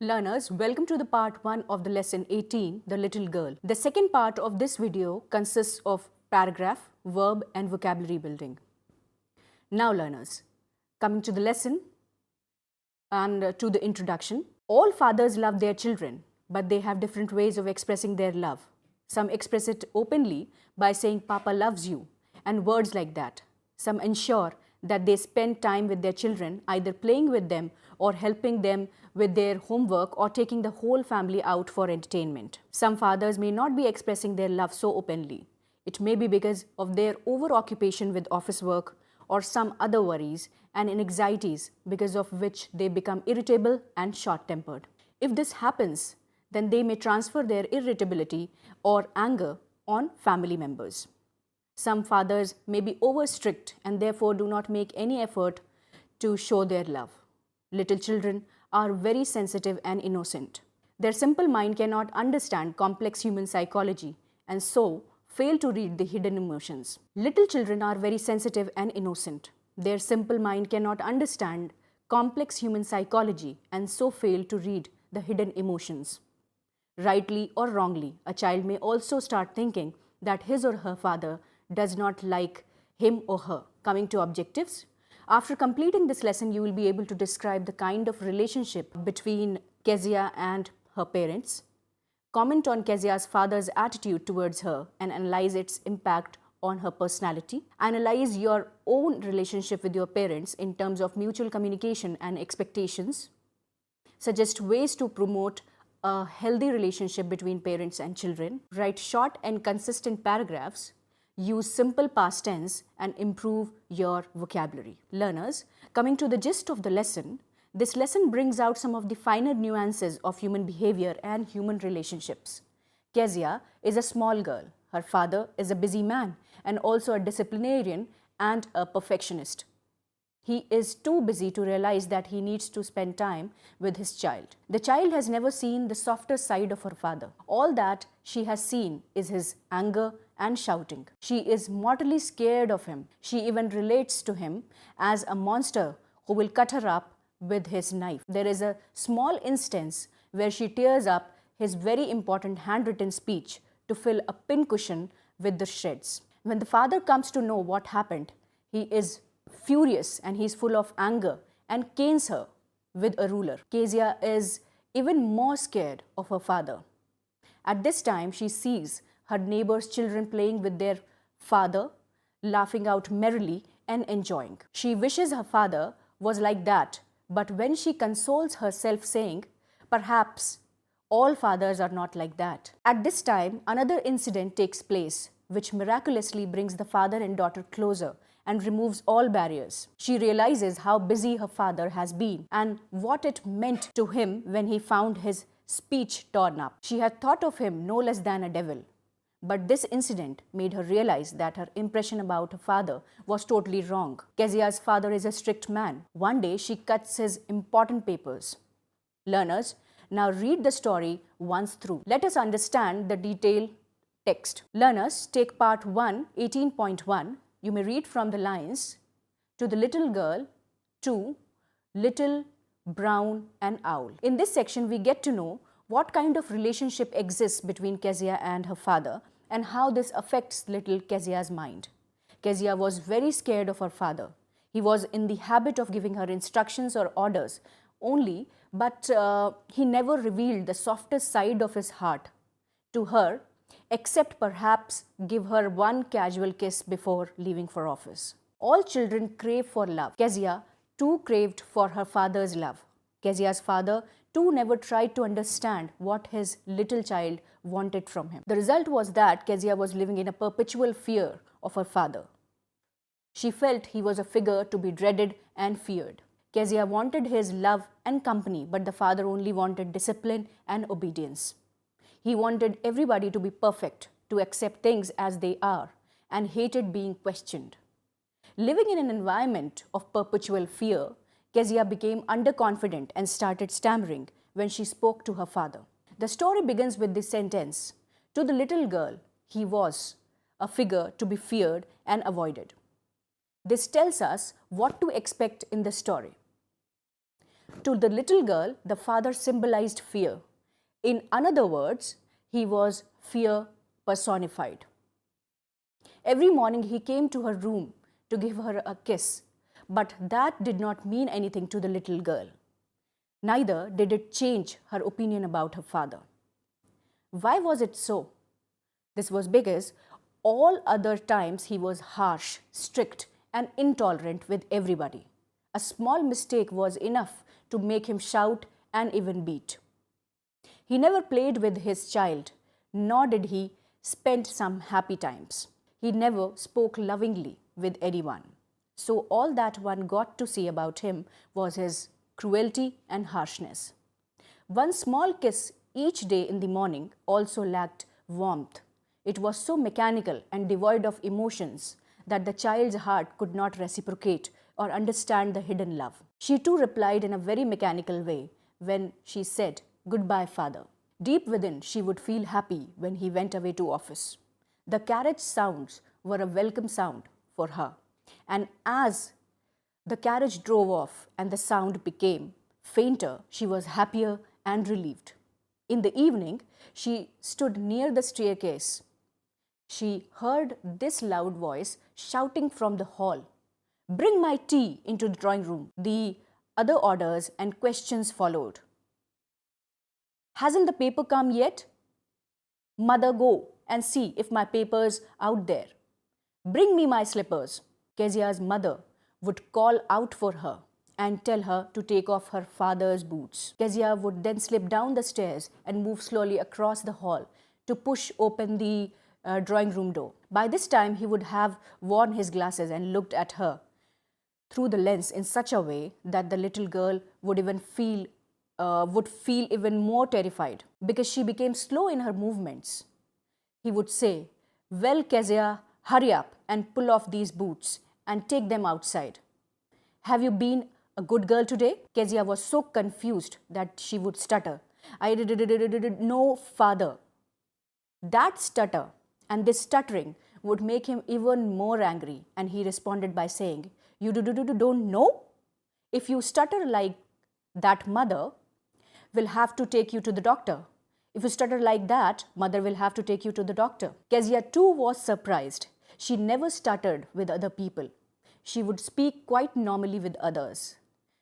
Learners, welcome to the part 1 of the lesson 18, The Little Girl. The second part of this video consists of paragraph, verb and vocabulary building. Now learners, coming to the lesson and to the introduction. All fathers love their children, but they have different ways of expressing their love. Some express it openly by saying Papa loves you and words like that. Some ensure that they spend time with their children, either playing with them or helping them with their homework or taking the whole family out for entertainment. Some fathers may not be expressing their love so openly. It may be because of their over-occupation with office work or some other worries and anxieties because of which they become irritable and short-tempered. If this happens, then they may transfer their irritability or anger on family members. Some fathers may be over-strict and therefore do not make any effort to show their love. Little children are very sensitive and innocent. Their simple mind cannot understand complex human psychology and so fail to read the hidden emotions. Little children are very sensitive and innocent. Their simple mind cannot understand complex human psychology and so fail to read the hidden emotions. Rightly or wrongly, a child may also start thinking that his or her father does not like him or her. Coming to objectives, after completing this lesson, you will be able to describe the kind of relationship between Kezia and her parents, comment on Kezia's father's attitude towards her and analyze its impact on her personality, analyze your own relationship with your parents in terms of mutual communication and expectations, suggest ways to promote a healthy relationship between parents and children, write short and consistent paragraphs, use simple past tense and improve your vocabulary. Learners, coming to the gist of the lesson, this lesson brings out some of the finer nuances of human behavior and human relationships. Kezia is a small girl. Her father is a busy man and also a disciplinarian and a perfectionist. He is too busy to realize that he needs to spend time with his child. The child has never seen the softer side of her father. All that she has seen is his anger and shouting. She is mortally scared of him. She even relates to him as a monster who will cut her up with his knife. There is a small instance where she tears up his very important handwritten speech to fill a pincushion with the shreds. When the father comes to know what happened, he is furious and he is full of anger and canes her with a ruler. Kezia is even more scared of her father. At this time, she sees her neighbor's children playing with their father, laughing out merrily and enjoying. She wishes her father was like that, but when she consoles herself saying, perhaps all fathers are not like that. At this time, another incident takes place which miraculously brings the father and daughter closer and removes all barriers. She realizes how busy her father has been and what it meant to him when he found his speech torn up. She had thought of him no less than a devil. But this incident made her realize that her impression about her father was totally wrong. Kezia's father is a strict man. One day she cuts his important papers. Learners, now read the story once through. Let us understand the detailed text. Learners, take part 1, 18.1. You may read from the lines, to the little girl, to little brown and owl. In this section, we get to know what kind of relationship exists between Kezia and her father and how this affects little Kezia's mind. Kezia was very scared of her father. He was in the habit of giving her instructions or orders only, but he never revealed the softest side of his heart to her, except perhaps give her one casual kiss before leaving for office. All children crave for love. Kezia too craved for her father's love. Kezia's father too never tried to understand what his little child wanted from him. The result was that Kezia was living in a perpetual fear of her father. She felt he was a figure to be dreaded and feared. Kezia wanted his love and company, but the father only wanted discipline and obedience. He wanted everybody to be perfect, to accept things as they are, and hated being questioned. Living in an environment of perpetual fear, Kezia became underconfident and started stammering when she spoke to her father. The story begins with this sentence, to the little girl, he was a figure to be feared and avoided. This tells us what to expect in the story. To the little girl, the father symbolized fear. In other words, he was fear personified. Every morning he came to her room to give her a kiss, but that did not mean anything to the little girl. Neither did it change her opinion about her father. Why was it so? This was because all other times he was harsh, strict, and intolerant with everybody. A small mistake was enough to make him shout and even beat. He never played with his child, nor did he spend some happy times. He never spoke lovingly with anyone. So all that one got to see about him was his cruelty and harshness. One small kiss each day in the morning also lacked warmth. It was so mechanical and devoid of emotions that the child's heart could not reciprocate or understand the hidden love. She too replied in a very mechanical way when she said, "Goodbye, father." Deep within, she would feel happy when he went away to office. The carriage sounds were a welcome sound for her. And as the carriage drove off and the sound became fainter, she was happier and relieved. In the evening, she stood near the staircase. She heard this loud voice shouting from the hall, "Bring my tea into the drawing room." The other orders and questions followed. "Hasn't the paper come yet?" "Mother, go and see if my paper's out there." "Bring me my slippers." Kezia's mother would call out for her and tell her to take off her father's boots. Kezia would then slip down the stairs and move slowly across the hall to push open the drawing room door. By this time, he would have worn his glasses and looked at her through the lens in such a way that the little girl would feel even more terrified because she became slow in her movements. He would say, "Well, Kezia, hurry up and pull off these boots and take them outside. Have you been a good girl today?" Kezia was so confused that she would stutter, "I did no, father." That stutter and this stuttering would make him even more angry, and he responded by saying, "You don't know? If you stutter like that, mother will have to take you to the doctor. If you stutter like that, mother will have to take you to the doctor." Kezia too was surprised. She never stuttered with other people. She would speak quite normally with others.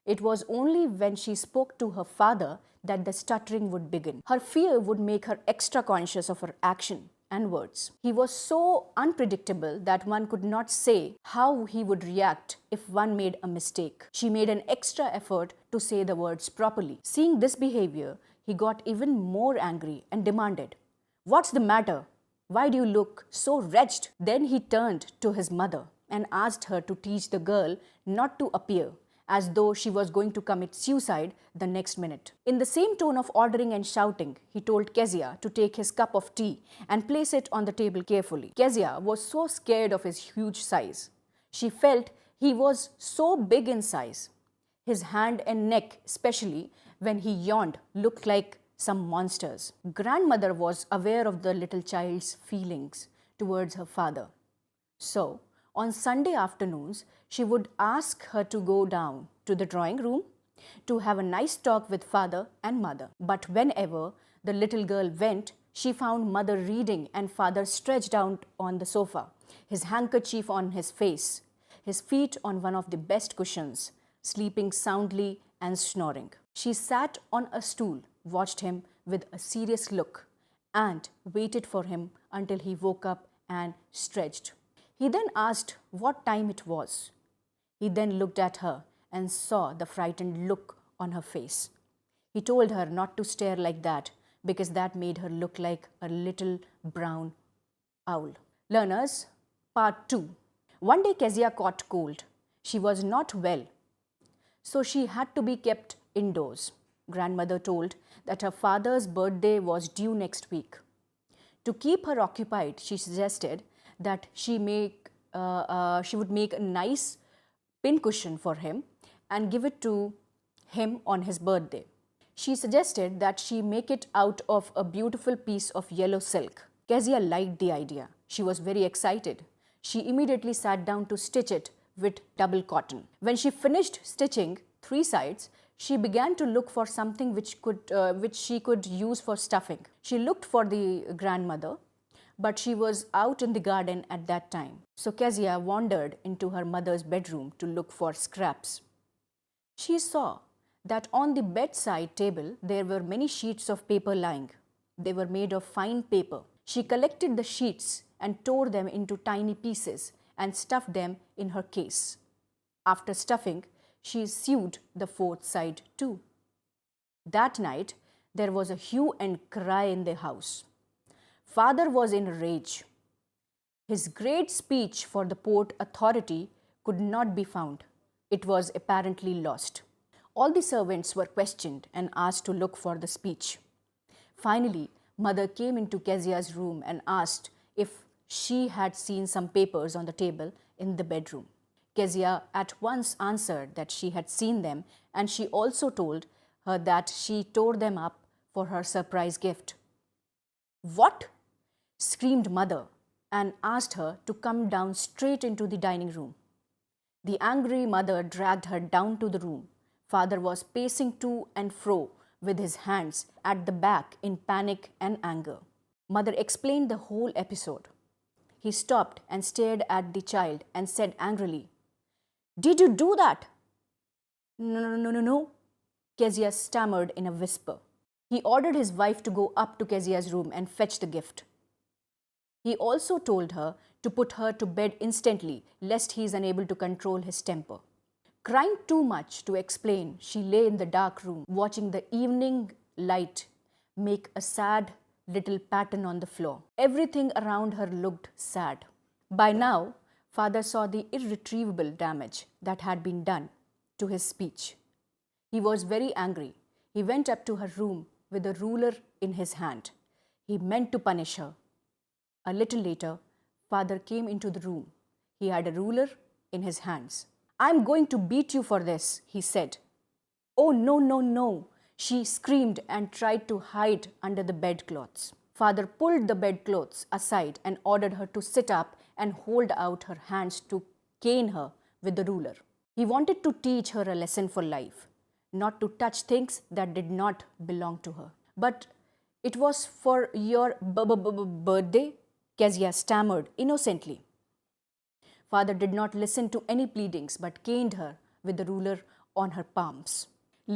It was only when she spoke to her father that the stuttering would begin. Her fear would make her extra conscious of her action and words. He was so unpredictable that one could not say how he would react if one made a mistake. She made an extra effort to say the words properly. Seeing this behavior, he got even more angry and demanded, "What's the matter? Why do you look so wretched?" Then he turned to his mother and asked her to teach the girl not to appear as though she was going to commit suicide the next minute. In the same tone of ordering and shouting, he told Kezia to take his cup of tea and place it on the table carefully. Kezia was so scared of his huge size. She felt he was so big in size. His hand and neck, especially when he yawned, looked like some monsters. Grandmother was aware of the little child's feelings towards her father. So, on Sunday afternoons, she would ask her to go down to the drawing room to have a nice talk with father and mother. But whenever the little girl went, she found mother reading and father stretched out on the sofa, his handkerchief on his face, his feet on one of the best cushions, sleeping soundly and snoring. She sat on a stool, watched him with a serious look, and waited for him until he woke up and stretched. He then asked what time it was. He then looked at her and saw the frightened look on her face. He told her not to stare like that because that made her look like a little brown owl. Learners, part 2. One day Kezia caught cold. She was not well, so she had to be kept indoors. Grandmother told that her father's birthday was due next week. To keep her occupied, she suggested that she would make a nice pincushion for him and give it to him on his birthday. She suggested that she make it out of a beautiful piece of yellow silk. Kezia liked the idea. She was very excited. She immediately sat down to stitch it with double cotton. When she finished stitching 3 sides, She began to look for something which she could use for stuffing. She looked for the grandmother, but she was out in the garden at that time. So Kezia wandered into her mother's bedroom to look for scraps. She saw that on the bedside table there were many sheets of paper lying. They were made of fine paper. She collected the sheets and tore them into tiny pieces and stuffed them in her case. After stuffing, she sewed the fourth side too. That night, there was a hue and cry in the house. Father was in a rage. His great speech for the Port Authority could not be found. It was apparently lost. All the servants were questioned and asked to look for the speech. Finally, Mother came into Kezia's room and asked if she had seen some papers on the table in the bedroom. Kezia at once answered that she had seen them, and she also told her that she tore them up for her surprise gift. "What?" screamed Mother and asked her to come down straight into the dining room. The angry mother dragged her down to the room. Father was pacing to and fro with his hands at the back in panic and anger. Mother explained the whole episode. He stopped and stared at the child and said angrily, "Did you do that?" No, Kezia stammered in a whisper. He ordered his wife to go up to Kezia's room and fetch the gift. He also told her to put her to bed instantly, lest he is unable to control his temper. Crying too much to explain, she lay in the dark room, watching the evening light make a sad little pattern on the floor. Everything around her looked sad. By now, Father saw the irretrievable damage that had been done to his speech. He was very angry. He went up to her room with a ruler in his hand. He meant to punish her. A little later, Father came into the room. He had a ruler in his hands. "I'm going to beat you for this," he said. "Oh, no," she screamed and tried to hide under the bedclothes. Father pulled the bedclothes aside and ordered her to sit up and hold out her hands to cane her with the ruler. He wanted to teach her a lesson for life, not to touch things that did not belong to her. "But it was for your birthday," Kezia stammered innocently. Father did not listen to any pleadings but caned her with the ruler on her palms.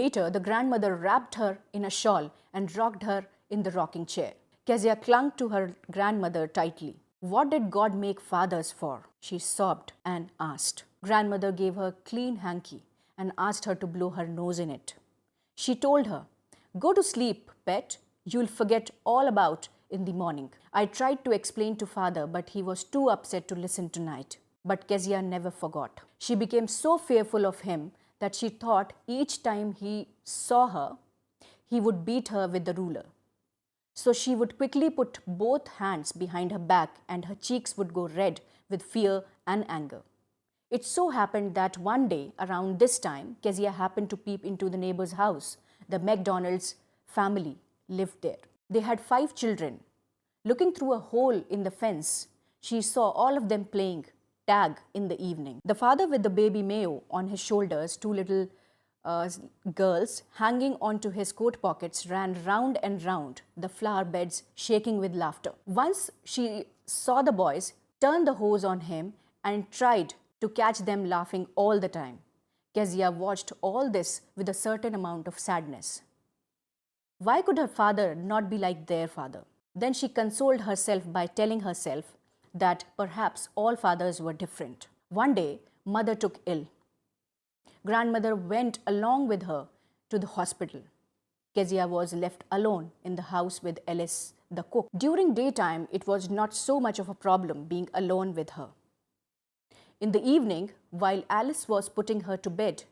Later, the grandmother wrapped her in a shawl and rocked her in the rocking chair. Kezia clung to her grandmother tightly. "What did God make fathers for?" she sobbed and asked. Grandmother gave her a clean hanky and asked her to blow her nose in it. She told her, "Go to sleep, pet. You'll forget all about in the morning." I tried to explain to Father, but he was too upset to listen tonight. But Kezia never forgot. She became so fearful of him that she thought each time he saw her, he would beat her with the ruler. So she would quickly put both hands behind her back and her cheeks would go red with fear and anger. It so happened that one day around this time, Kezia happened to peep into the neighbor's house. The McDonald's family lived there. They had 5 children. Looking through a hole in the fence, she saw all of them playing tag in the evening. The father with the baby Mayo on his shoulders, 2 little girls hanging onto his coat pockets, ran round and round the flower beds, shaking with laughter. Once she saw the boys turn the hose on him and tried to catch them laughing all the time. Kezia watched all this with a certain amount of sadness. Why could her father not be like their father? Then she consoled herself by telling herself that perhaps all fathers were different. One day, Mother took ill. Grandmother went along with her to the hospital. Kezia was left alone in the house with Alice, the cook. During daytime, it was not so much of a problem being alone with her. In the evening, while Alice was putting her to bed,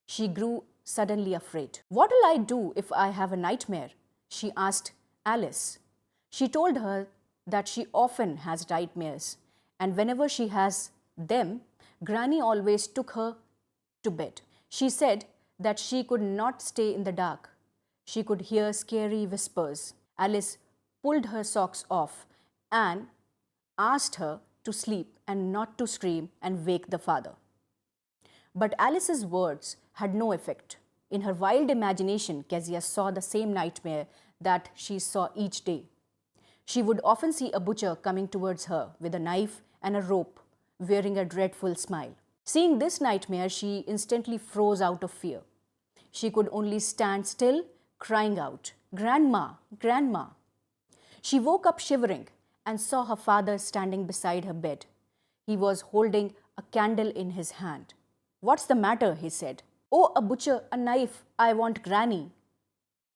she grew suddenly afraid. "What will I do if I have a nightmare?" she asked Alice. She told her that she often has nightmares, and whenever she has them, Granny always took her to bed. She said that she could not stay in the dark. She could hear scary whispers. Alice pulled her socks off and asked her to sleep and not to scream and wake the father. But Alice's words had no effect. In her wild imagination, Kezia saw the same nightmare that she saw each day. She would often see a butcher coming towards her with a knife and a rope, wearing a dreadful smile. Seeing this nightmare, she instantly froze out of fear. She could only stand still, crying out, "Grandma, Grandma." She woke up shivering and saw her father standing beside her bed. He was holding a candle in his hand. "What's the matter?" he said. "Oh, a butcher, a knife, I want Granny,"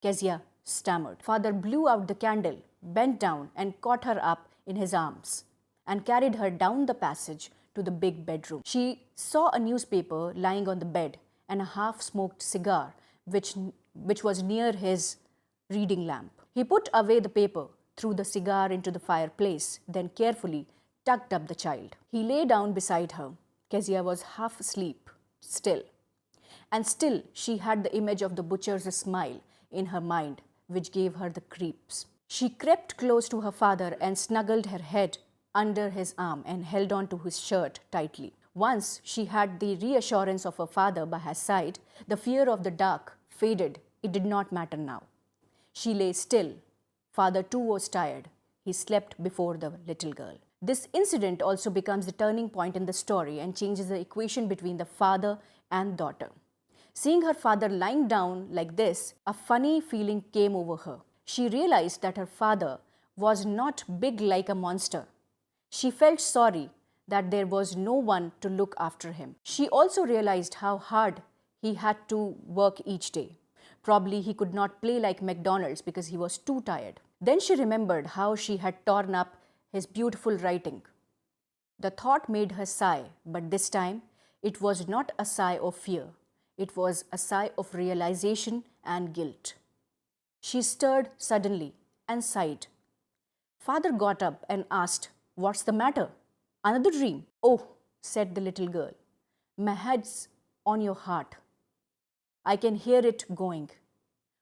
Kezia stammered. Father blew out the candle, bent down and caught her up in his arms and carried her down the passage to the big bedroom. She saw a newspaper lying on the bed and a half-smoked cigar which was near his reading lamp. He put away the paper, threw the cigar into the fireplace, then carefully tucked up the child. He lay down beside her. Kezia was half asleep, still. And still she had the image of the butcher's smile in her mind, which gave her the creeps. She crept close to her father and snuggled her head under his arm and held on to his shirt tightly. Once she had the reassurance of her father by her side, the fear of the dark faded. It did not matter now. She lay still. Father too was tired. He slept before the little girl. This incident also becomes the turning point in the story and changes the equation between the father and daughter. Seeing her father lying down like this, a funny feeling came over her. She realized that her father was not big like a monster. She felt sorry that there was no one to look after him. She also realized how hard he had to work each day. Probably he could not play like McDonald's because he was too tired. Then she remembered how she had torn up his beautiful writing. The thought made her sigh, but this time it was not a sigh of fear. It was a sigh of realization and guilt. She stirred suddenly and sighed. Father got up and asked, "What's the matter? Another dream?" "Oh," said the little girl, "my head's on your heart. I can hear it going."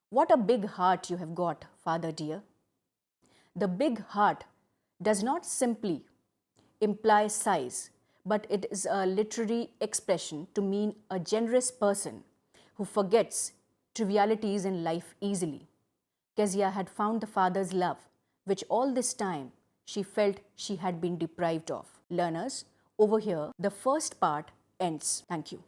"What a big heart you have got, Father dear." The big heart does not simply imply size, but it is a literary expression to mean a generous person who forgets trivialities in life easily. Kezia had found the father's love, which all this time she felt she had been deprived of. Learners, over here, the first part ends. Thank you.